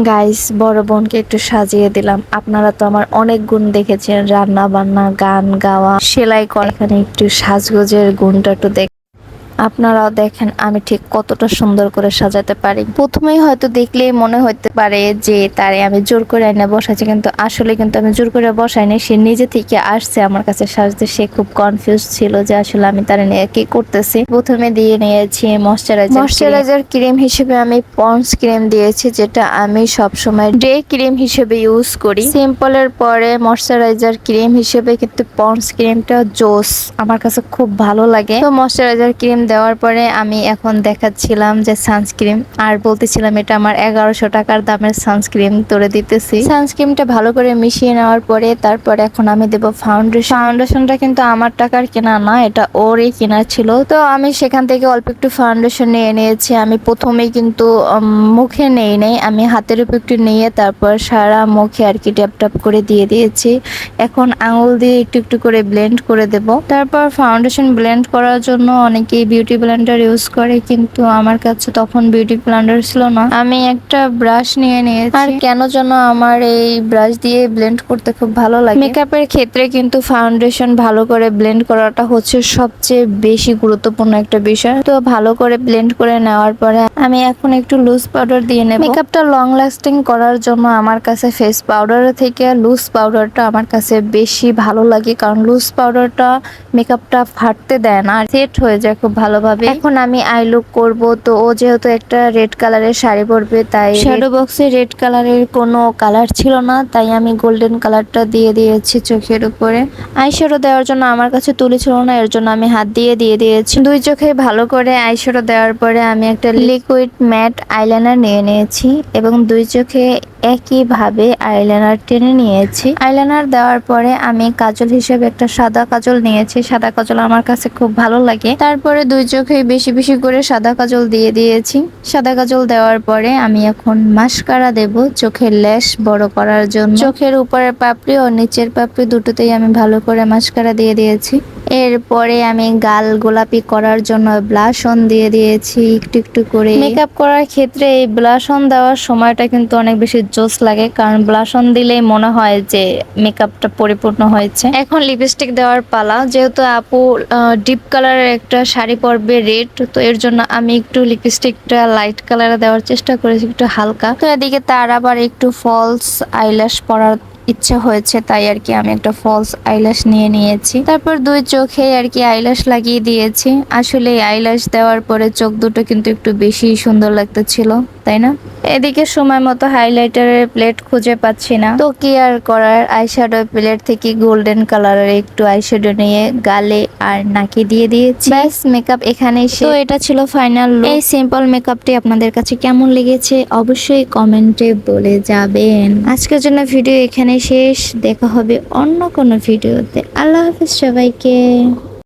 Guys, বড় বোনকে একটু সাজিয়ে দিলাম। আপনারা তো আমার অনেক গুণ দেখেছেন, রান্না বান্না, গান গাওয়া, সেলাই করা। এখানে একটু সাজগোজের গুণটা একটু আপনারাও দেখেন আমি ঠিক কতটা সুন্দর করে সাজাতে পারি। প্রথমেই হয়তো দেখলেই মনে হতে পারে যে তারে আমি জোর করে এনে বসাইছি, কিন্তু আসলে কিন্তু আমি জোর করে বসাইনি। সে নিজে থেকে আসছে আমার কাছে সাজতে। সে খুব কনফিউজ ছিল যে আসলে আমি তারে নিয়ে কি করতেছি। প্রথমে দিয়ে নিয়েছি ময়শ্চারাইজার ক্রিম হিসেবে আমি পন্ডস ক্রিম দিয়েছি, যেটা আমি সবসময় ডে ক্রিম হিসেবে ইউজ করি। সিম্পলের পরে ময়শ্চারাইজার ক্রিম হিসেবে কিন্তু পন্ডস ক্রিমটা জোস, আমার কাছে খুব ভালো লাগে। তো ময়শ্চারাইজার ক্রিম দেওয়ার পরে আমি এখন দেখাচ্ছিলাম যে সানস্ক্রিন, আর বলতেছিলাম এটা আমার 1100 টাকার দামের সানস্ক্রিন তোরে দিতেছি। সানস্ক্রিনটা ভালো করে মিশিয়ে নেওয়ার পরে তারপর এখন আমি দেব ফাউন্ডেশনটা কিন্তু আমার টাকার কেনা না, এটা ওরই কেনা ছিল। তো আমি সেখান থেকে অল্প একটু ফাউন্ডেশন নিয়ে নিয়েছি। আমি প্রথমেই কিন্তু মুখে নেই, আমি হাতের উপর একটু নিয়ে তারপর সারা মুখে আর কি ট্যাপ ট্যাপ করে দিয়ে দিয়েছি। এখন আঙুল দিয়ে একটু একটু করে ব্লেন্ড করে দেব। তারপর ফাউন্ডেশন ব্লেন্ড করার জন্য অনেকেই বিউটি ব্লেন্ডার ইউজ করে, কিন্তু আমার কাছে তখন বিউটি ব্লেন্ডার ছিল না। আমি একটা ব্রাশ নিয়ে নিয়েছি, আর কেন যেন আমার এই ব্রাশ দিয়ে ব্লেন্ড করতে খুব ভালো লাগে। মেকআপের ক্ষেত্রে কিন্তু ফাউন্ডেশন ভালো করে ব্লেন্ড করাটা হচ্ছে সবচেয়ে বেশি গুরুত্বপূর্ণ একটা বিষয়। তো ভালো করে ব্লেন্ড করে নেওয়ার পরে আমি এখন একটু লুজ পাউডার দিয়ে নেব। মেকআপটা লং লাস্টিং করার জন্য আমার কাছে ফেস পাউডারের থেকে লুজ পাউডারটা আমার কাছে বেশি ভালো লাগে, কারণ লুজ পাউডারটা মেকআপটা ফাটতে দেয় না, আর সেট হয়ে যায় খুব ভালোভাবে। এখন আমি আই লুক করব। তো ও যেহেতু একটা রেড কালারের শাড়ি পরবে, তাই শ্যাডো বক্সে রেড কালারের কোনো কালার ছিল না, তাই আমি গোল্ডেন কালারটা দিয়ে দিয়েছি চোখের উপরে। আইশ্যাডো দেওয়ার জন্য আমার কাছে তুলি ছিল না, এর জন্য আমি হাত দিয়ে দিয়েছি। দুই চোখে ভালো করে আইশ্যাডো দেওয়ার পরে আমি একটা লিকুইড ম্যাট আইলাইনার নিয়ে নিয়েছি এবং দুই চোখে একইভাবে আইলাইনার টেনে নিয়েছি। আইলাইনার দেওয়ার পরে আমি কাজল হিসেবে একটা সাদা কাজল নিয়েছি। সাদা কাজল আমার কাছে খুব ভালো লাগে। তারপরে দুই চোখে বেশি বেশি করে সাদা কাজল দিয়ে দিয়েছি। সাদা কাজল দেওয়ার পরে আমি এখন মাস্কারা দেব চোখের ল্যাশ বড় করার জন্য। চোখের উপরের পাপড়ি ও নিচের পাপড়ি দুটোতেই আমি ভালো করে মাস্কারা দিয়ে দিয়েছি। এরপরে আমি গাল গোলাপি করার জন্য ব্লাশ অন দিয়ে দিয়েছি একটু একটু করে। মেকআপ করার ক্ষেত্রে এই ব্লাশ অন দেওয়ার সময়টা কিন্তু অনেক বেশি জোস লাগে, কারণ ব্লাশ অন দিলেই মনে হয় যে মেকআপটা পরিপূর্ণ হয়েছে। এখন লিপস্টিক দেওয়ার পালা। যেহেতু আপু ডিপ কালারের একটা শাড়ি পরবে রেড, তো এর জন্য আমি একটু লিপস্টিকটা লাইট কালারে দেওয়ার চেষ্টা করেছি, একটু হালকা। তো এদিকে তার আবার একটু ফলস আইল্যাশ পরার ইচ্ছা হয়েছে, তাই আর কি আমি একটা ফলস আইল্যাশ নিয়ে নিয়েছি। তারপর দুই চোখে আর কি আইল্যাশ লাগিয়ে দিয়েছি। আসলে আইল্যাশ দেওয়ার পরে চোখ দুটো কিন্তু একটু বেশি সুন্দর লাগতেছিল, তাই না? এদিকে সময় মতো হাইলাইটারের প্লেট খুঁজে পাচ্ছি না, তো কি আর করার, আইশ্যাডো প্লেট থেকে গোল্ডেন কালারের একটু আইশ্যাডো নিয়ে গালে আর নাকে দিয়ে দিয়েছি। ব্যাস, মেকআপ এখানেই শেষ। তো এটা ছিল ফাইনাল লুক। এই সিম্পল মেকআপটি আপনাদের কাছে কেমন লেগেছে অবশ্যই কমেন্টে বলে যাবেন। আজকের জন্য ভিডিও এখানে শেষ। দেখা হবে অন্য কোনো ভিডিওতে। আল্লাহ হাফেজ সবাইকে।